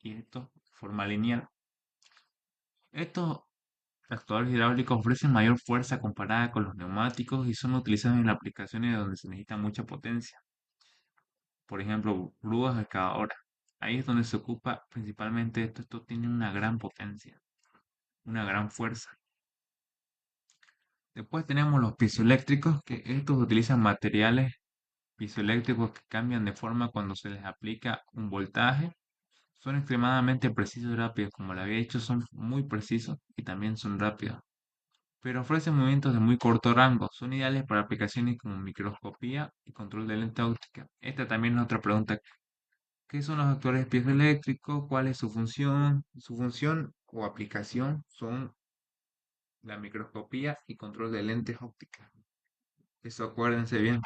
y estos de forma lineal. Estos actuadores hidráulicos ofrecen mayor fuerza comparada con los neumáticos y son utilizados en aplicaciones donde se necesita mucha potencia. Por ejemplo, grúas excavadoras. Ahí es donde se ocupa principalmente esto. Esto tiene una gran potencia, una gran fuerza. Después tenemos los piezoeléctricos, que estos utilizan materiales piezoeléctricos que cambian de forma cuando se les aplica un voltaje. Son extremadamente precisos y rápidos, como le había dicho, son muy precisos y también son rápidos. Pero ofrecen movimientos de muy corto rango. Son ideales para aplicaciones como microscopía y control de lente óptica. Esta también es otra pregunta. ¿Qué son los actuales piezoeléctricos? ¿Cuál es su función? Su función o aplicación son la microscopía y control de lentes ópticas. Eso acuérdense bien.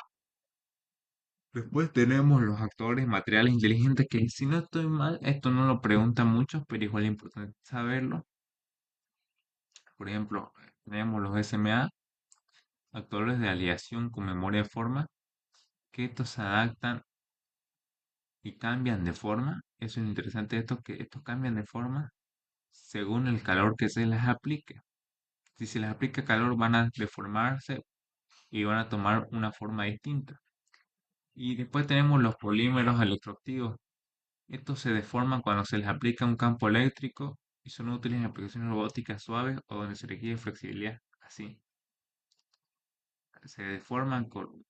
Después tenemos los actuadores materiales inteligentes, que si no estoy mal, esto no lo preguntan muchos, pero igual es importante saberlo. Por ejemplo, tenemos los SMA, actuadores de aleación con memoria de forma, que estos se adaptan y cambian de forma. Eso es interesante esto, que estos cambian de forma según el calor que se les aplique. Si se les aplica calor van a deformarse y van a tomar una forma distinta. Y después tenemos los polímeros electroactivos. Estos se deforman cuando se les aplica un campo eléctrico y son útiles en aplicaciones robóticas suaves o donde se requiere flexibilidad. Así, se deforman con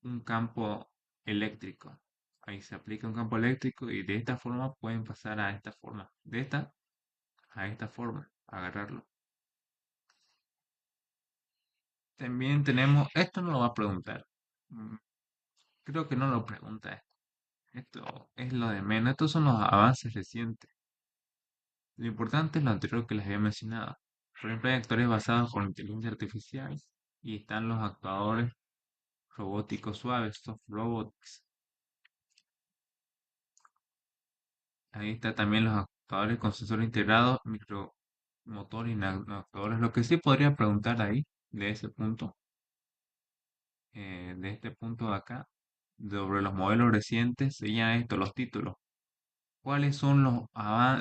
un campo eléctrico. Ahí se aplica un campo eléctrico y de esta forma pueden pasar a esta forma. De esta a esta forma. Agarrarlo. También tenemos, esto no lo va a preguntar. Mm, Creo que no lo pregunta esto. Esto es lo de menos. Estos son los avances recientes. Lo importante es lo anterior que les había mencionado. Por ejemplo, hay actores basados con inteligencia artificial y están los actuadores robóticos suaves, soft robots. Ahí está también los actuadores con sensor integrado, micromotor y actuadores. Lo que sí podría preguntar ahí, de ese punto, de este punto de acá, sobre los modelos recientes, serían estos los títulos. ¿Cuáles son los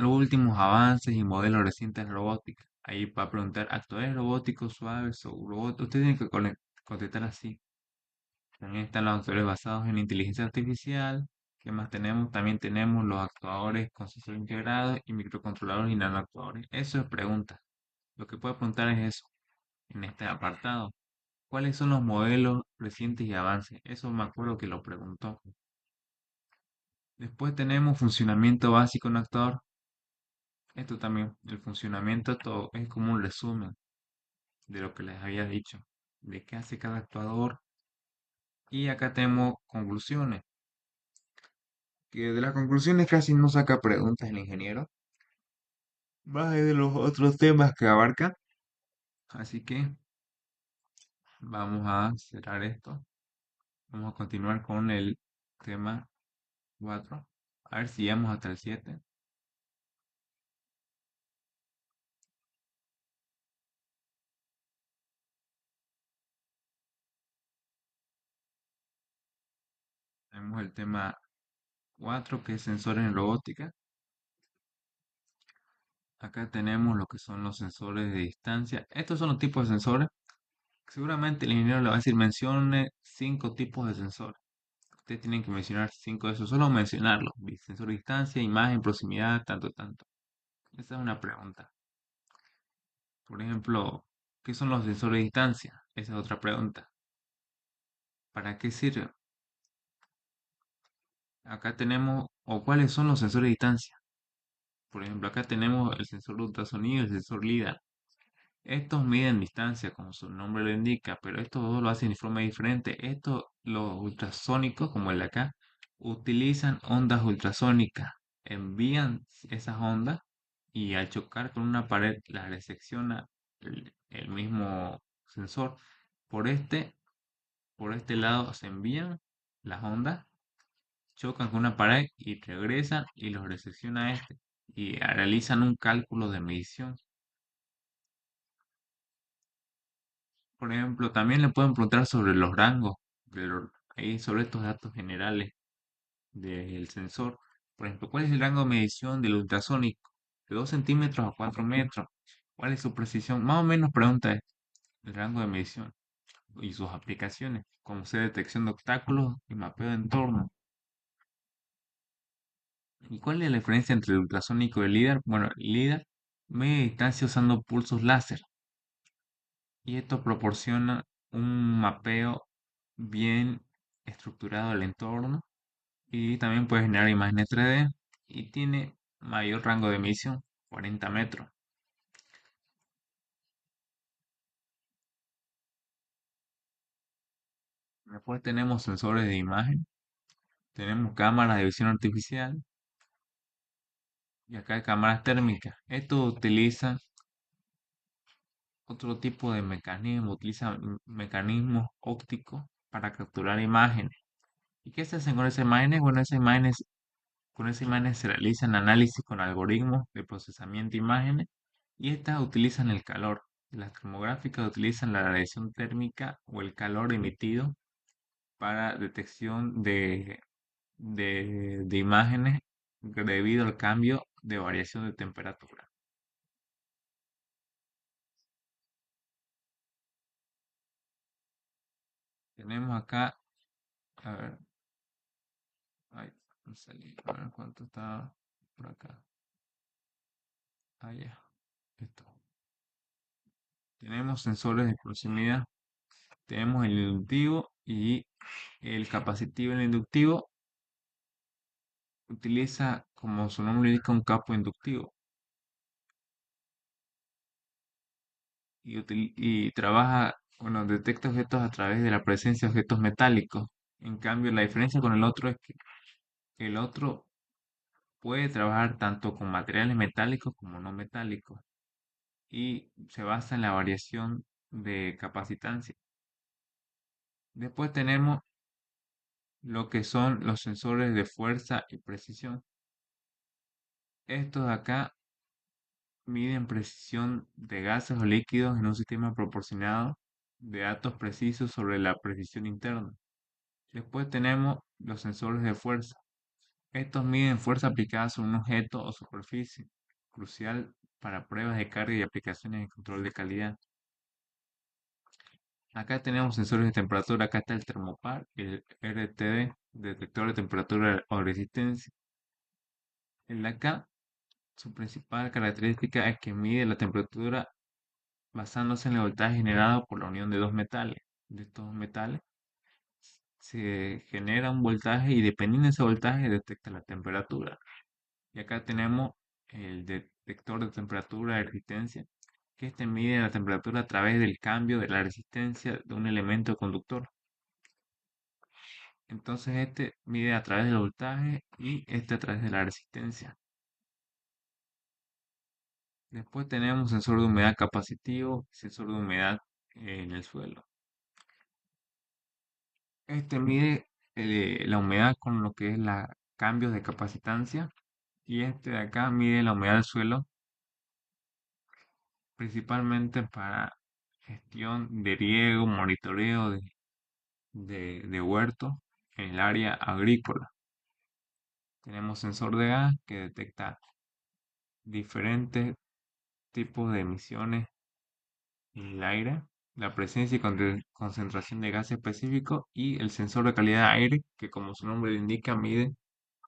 últimos avances y modelos recientes de robótica? Ahí va a preguntar actuales robóticos suaves o robots. Usted tiene que contestar así. También están los actuadores basados en inteligencia artificial. ¿Qué más tenemos? También tenemos los actuadores con sensor integrado y microcontroladores y nanoactuadores. Eso es pregunta. Lo que puede preguntar es eso en este apartado. ¿Cuáles son los modelos recientes y avances? Eso me acuerdo que lo preguntó. Después tenemos funcionamiento básico en actuador. Esto también, el funcionamiento todo es como un resumen de lo que les había dicho, de qué hace cada actuador. Y acá tenemos conclusiones, que de las conclusiones casi no saca preguntas el ingeniero, más de los otros temas que abarca. Así que vamos a cerrar esto. Vamos a continuar con el tema 4. A ver si llegamos hasta el 7. Tenemos el tema 4 que es sensores en robótica. Acá tenemos lo que son los sensores de distancia. Estos son los tipos de sensores. Seguramente el ingeniero le va a decir mencione 5 tipos de sensores. Ustedes tienen que mencionar 5 de esos, solo mencionarlos. Sensor de distancia, imagen, proximidad, tanto, tanto. Esa es una pregunta. Por ejemplo, ¿qué son los sensores de distancia? Esa es otra pregunta. ¿Para qué sirven? Acá tenemos, o cuáles son los sensores de distancia. Por ejemplo, acá tenemos el sensor de ultrasonido y el sensor LIDAR. Estos miden distancia, como su nombre lo indica, pero estos dos lo hacen de forma diferente. Estos, los ultrasónicos, como el de acá, utilizan ondas ultrasónicas. Envían esas ondas y al chocar con una pared las resecciona el mismo sensor. Por este, por este lado se envían las ondas, chocan con una pared y regresan y los resecciona a este. Y realizan un cálculo de medición. Por ejemplo, también le pueden preguntar sobre los rangos, ahí sobre estos datos generales del sensor. Por ejemplo, ¿cuál es el rango de medición del ultrasónico? ¿De 2 centímetros a 4 metros? ¿Cuál es su precisión? Más o menos pregunta esto, el rango de medición y sus aplicaciones, como ser detección de obstáculos y mapeo de entorno. ¿Y cuál es la diferencia entre el ultrasónico y el LIDAR? Bueno, el LIDAR mide distancia usando pulsos láser y esto proporciona un mapeo bien estructurado del entorno y también puede generar imágenes 3D y tiene mayor rango de emisión, 40 metros. Después tenemos sensores de imagen, tenemos cámaras de visión artificial y acá hay cámaras térmicas. Esto utiliza otro tipo de mecanismo, utiliza mecanismos ópticos para capturar imágenes. ¿Y qué se hacen con esas imágenes? Bueno, con esas imágenes se realizan análisis con algoritmos de procesamiento de imágenes y estas utilizan el calor. Las termográficas utilizan la radiación térmica o el calor emitido para detección de imágenes debido al cambio de variación de temperatura. Tenemos acá, a ver, ay, me salí, a ver cuánto está por acá. Ah, ya, esto. Tenemos sensores de proximidad, tenemos el inductivo y el capacitivo. El inductivo utiliza, como su nombre indica, un campo inductivo y trabaja, bueno, detecta objetos a través de la presencia de objetos metálicos. En cambio, la diferencia con el otro es que el otro puede trabajar tanto con materiales metálicos como no metálicos y se basa en la variación de capacitancia. Después tenemos lo que son los sensores de fuerza y precisión. Estos de acá miden precisión de gases o líquidos en un sistema proporcionado de datos precisos sobre la precisión interna. Después tenemos los sensores de fuerza. Estos miden fuerza aplicada sobre un objeto o superficie, crucial para pruebas de carga y aplicaciones de control de calidad. Acá tenemos sensores de temperatura, acá está el termopar, el RTD, detector de temperatura o resistencia. El de acá, su principal característica es que mide la temperatura basándose en el voltaje generado por la unión de dos metales. De estos dos metales se genera un voltaje y dependiendo de ese voltaje detecta la temperatura. Y acá tenemos el detector de temperatura de resistencia, que este mide la temperatura a través del cambio de la resistencia de un elemento conductor. Entonces este mide a través del voltaje y este a través de la resistencia. Después tenemos sensor de humedad capacitivo, sensor de humedad en el suelo. Este mide la humedad con lo que es la cambios de capacitancia y este de acá mide la humedad del suelo principalmente para gestión de riego, monitoreo de huerto en el área agrícola. Tenemos sensor de gas que detecta diferentes tipos de emisiones en el aire, la presencia y concentración de gas específico y el sensor de calidad de aire que como su nombre lo indica mide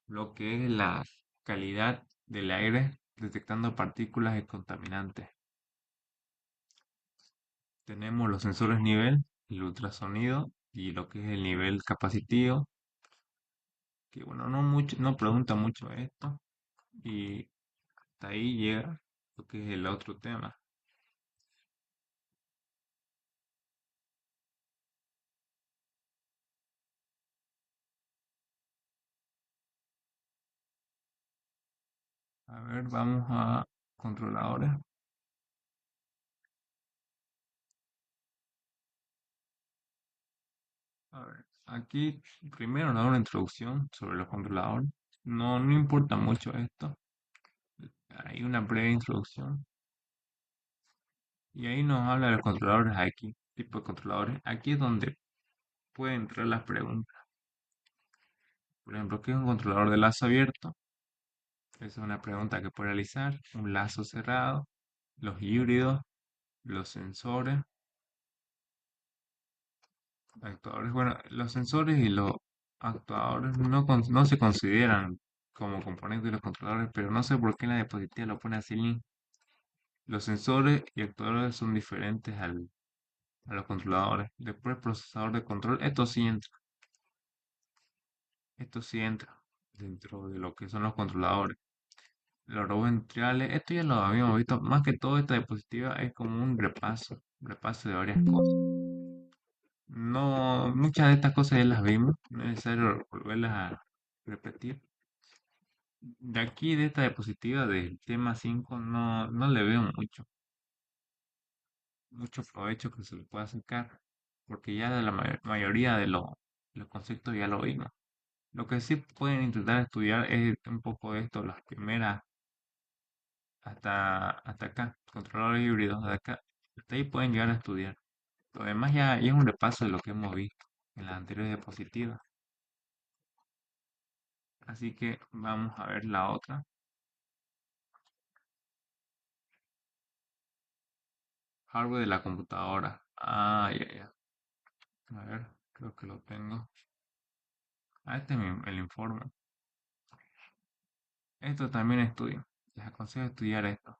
lo que es la calidad del aire detectando partículas y contaminantes. Tenemos los sensores nivel, el ultrasonido y lo que es el nivel capacitivo, que bueno, no mucho, no pregunta mucho esto y hasta ahí llega lo que es el otro tema. A ver, vamos a controladores. A ver, aquí primero nos da una introducción sobre los controladores. No, no importa mucho esto. Hay una breve introducción y ahí nos habla de los controladores aquí, tipo de controladores. Aquí es donde pueden entrar las preguntas. Por ejemplo, ¿qué es un controlador de lazo abierto? Esa es una pregunta que puede realizar. Un lazo cerrado, los híbridos, los sensores, actuadores. Bueno, los sensores y los actuadores no se consideran como componentes de los controladores, pero no sé por qué en la diapositiva lo pone así. Los sensores y actuadores son diferentes a los controladores. Después, procesador de control. Esto sí entra dentro de lo que son los controladores. Los robots industriales, esto ya lo habíamos visto. Más que todo, esta diapositiva es como un repaso de varias cosas. No, muchas de estas cosas ya las vimos, no es necesario volverlas a repetir. De aquí, de esta diapositiva del tema 5 no le veo mucho provecho que se le pueda sacar, porque ya de la mayoría de los conceptos ya lo vimos. Lo que sí pueden intentar estudiar es un poco de esto, las primeras hasta acá, controladores híbridos de acá. Hasta ahí pueden llegar a estudiar. Lo demás ya es un repaso de lo que hemos visto en las anteriores diapositivas. Así que vamos a ver la otra. Hardware de la computadora. Ah, ya, ya. A ver, creo que lo tengo. Ah, este es el informe. Esto también estudio. Les aconsejo estudiar esto,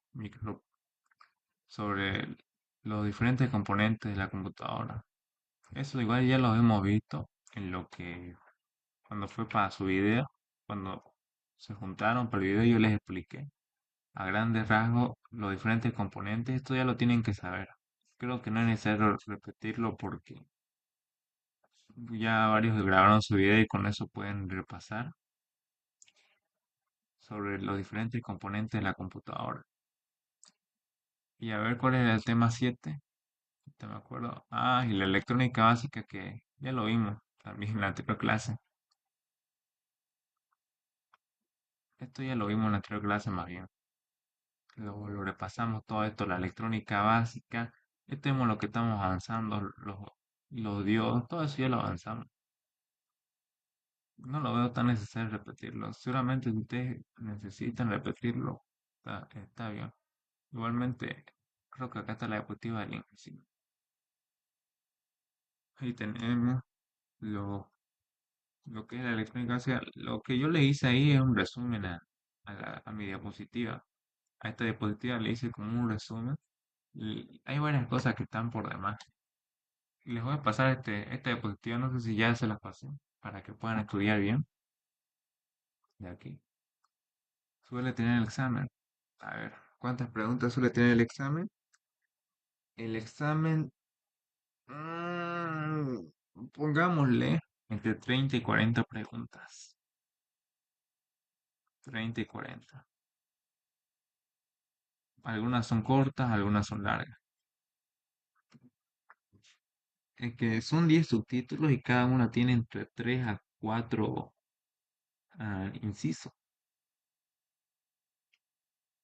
sobre los diferentes componentes de la computadora. Eso igual ya lo hemos visto en lo que cuando fue para su video, cuando se juntaron para el video y yo les expliqué a grandes rasgos los diferentes componentes. Esto ya lo tienen que saber. Creo que no es necesario repetirlo porque ya varios grabaron su video y con eso pueden repasar sobre los diferentes componentes de la computadora. Y a ver cuál es el tema 7. No me acuerdo. Ah, y la electrónica básica que ya lo vimos también en la anterior clase. Esto ya lo vimos en la anterior clase más bien. Lo repasamos todo esto, la electrónica básica. Esto es lo que estamos avanzando, los diodos, todo eso ya lo avanzamos. No lo veo tan necesario repetirlo. Seguramente si ustedes necesitan repetirlo. Está bien. Igualmente, creo que acá está la diapositiva del link. Sí. Ahí tenemos lo, lo que es la electrónica. O sea, lo que yo le hice ahí es un resumen a mi diapositiva. A esta diapositiva le hice como un resumen. Y hay varias cosas que están por demás. Les voy a pasar esta diapositiva, no sé si ya se las pasé, para que puedan estudiar bien. De aquí. Suele tener el examen. A ver, ¿cuántas preguntas suele tener el examen? El examen, pongámosle entre 30 y 40 preguntas. 30 y 40. Algunas son cortas, algunas son largas. Es que son 10 subtítulos y cada una tiene entre 3 a 4 incisos.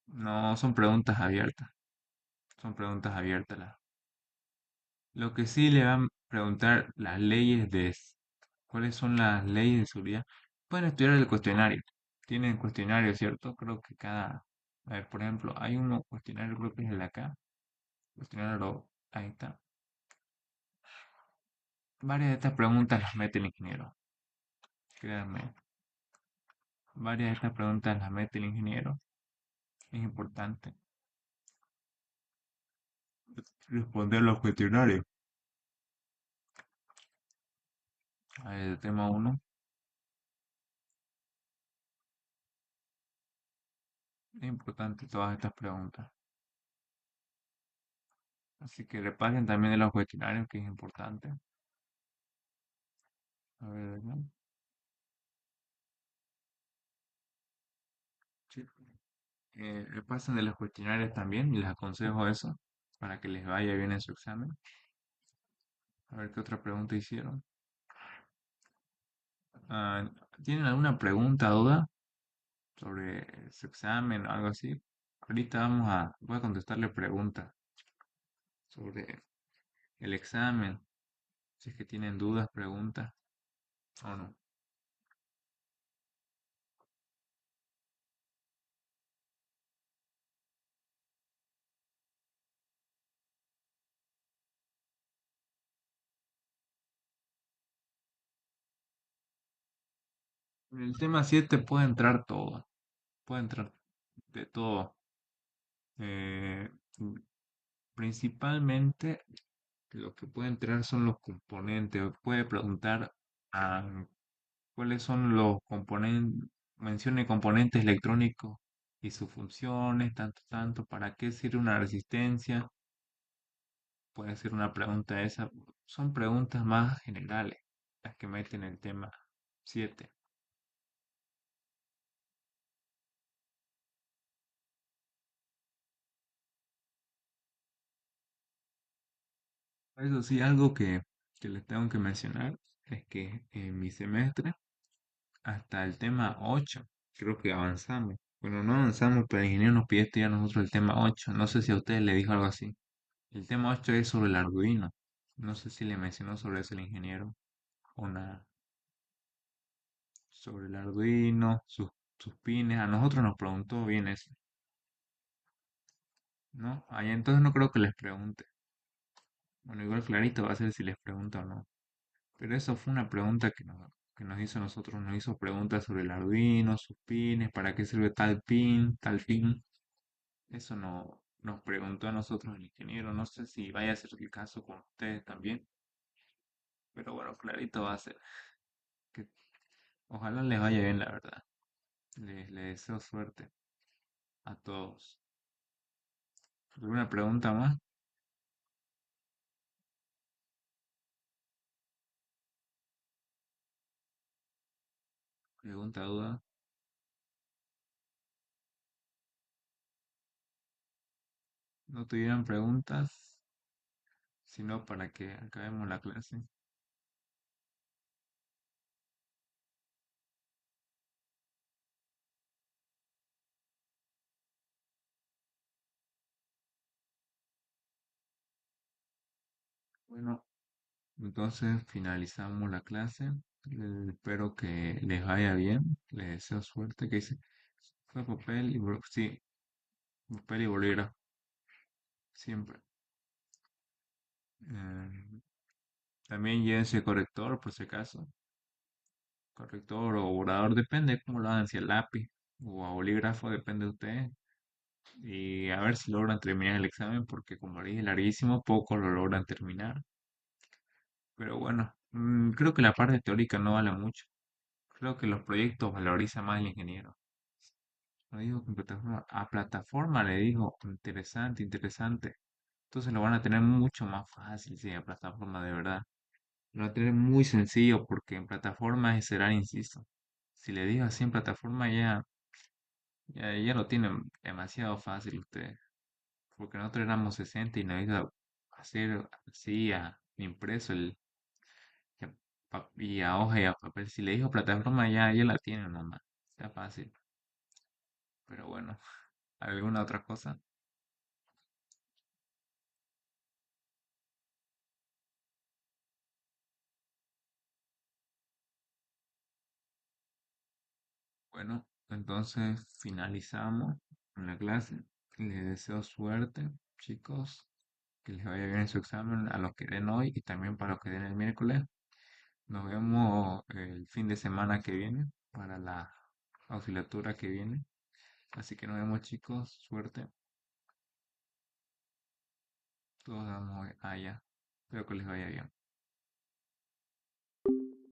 No son preguntas abiertas. Son preguntas abiertas. Lo que sí le van a preguntar las leyes cuáles son las leyes de seguridad. Pueden estudiar el cuestionario. Tienen cuestionario, ¿cierto? Creo que a ver, por ejemplo, hay uno cuestionario, creo que es el de acá. Cuestionario, ahí está. Varias de estas preguntas las mete el ingeniero. Créanme. Varias de estas preguntas las mete el ingeniero. Es importante responder los cuestionarios. A ver, el tema uno. Es importante todas estas preguntas. Así que repasen también de los cuestionarios, que es importante. A ver, ¿no? Sí. Repasen de los cuestionarios también y les aconsejo eso para que les vaya bien en su examen. A ver qué otra pregunta hicieron. Ah, ¿Tienen alguna pregunta, duda sobre su examen o algo así? Ahorita voy a contestarle preguntas sobre el examen, si es que tienen dudas, preguntas o no. En el tema 7 puede entrar todo, puede entrar de todo. Eh, Principalmente lo que puede entrar son los componentes. Puede preguntar a cuáles son los componentes, mencione componentes electrónicos y sus funciones, tanto, para qué sirve una resistencia. Puede ser una pregunta esa. Son preguntas más generales las que meten el tema 7. Eso sí, algo que les tengo que mencionar es que en mi semestre, hasta el tema 8 creo que avanzamos. Bueno, no avanzamos, pero el ingeniero nos pide estudiar nosotros el tema 8. No sé si a ustedes le dijo algo así. El tema 8 es sobre el Arduino. No sé si le mencionó sobre eso el ingeniero o nada. Sobre el Arduino, sus pines. A nosotros nos preguntó bien eso, ¿no? Ahí entonces no creo que les pregunte. Bueno, igual clarito va a ser si les pregunta o no. Pero eso fue una pregunta que nos hizo a nosotros. Nos hizo preguntas sobre el Arduino, sus pines, para qué sirve tal pin, tal pin. Eso no nos preguntó a nosotros el ingeniero. No sé si vaya a ser el caso con ustedes también. Pero bueno, clarito va a ser. Que ojalá les vaya bien, la verdad. Les deseo suerte a todos. ¿Alguna pregunta más? ¿Pregunta, duda? ¿No tuvieran preguntas? Sino para que acabemos la clase. Bueno, entonces finalizamos la clase. Espero que les vaya bien. Les deseo suerte. Que dice, fue papel y sí, papel y bolígrafo, siempre. Eh, también llévense corrector por si acaso. Corrector o borrador, depende de cómo lo hagan, si a lápiz o a bolígrafo, depende de ustedes. Y a ver si logran terminar el examen, porque como le dije, larguísimo, poco lo logran terminar. Pero bueno, creo que la parte teórica no vale mucho. Creo que los proyectos valoriza más el ingeniero. No digo que en plataforma, a plataforma le digo, interesante, interesante. Entonces lo van a tener mucho más fácil, si a plataforma de verdad. Lo van a tener muy sencillo porque en plataforma es será, insisto. Si le digo así en plataforma ya lo tienen demasiado fácil ustedes. Porque nosotros éramos 60 y nos iba a hacer así a impreso y a hoja y a papel. Si le digo plataforma ya la tienen nomás. Está fácil. Pero bueno, ¿alguna otra cosa? Bueno, entonces finalizamos con la clase. Les deseo suerte, chicos. Que les vaya bien en su examen a los que den hoy y también para los que den el miércoles. Nos vemos el fin de semana que viene para la auxiliatura que viene. Así que nos vemos, chicos. Suerte. Todos vamos allá. Espero que les vaya bien.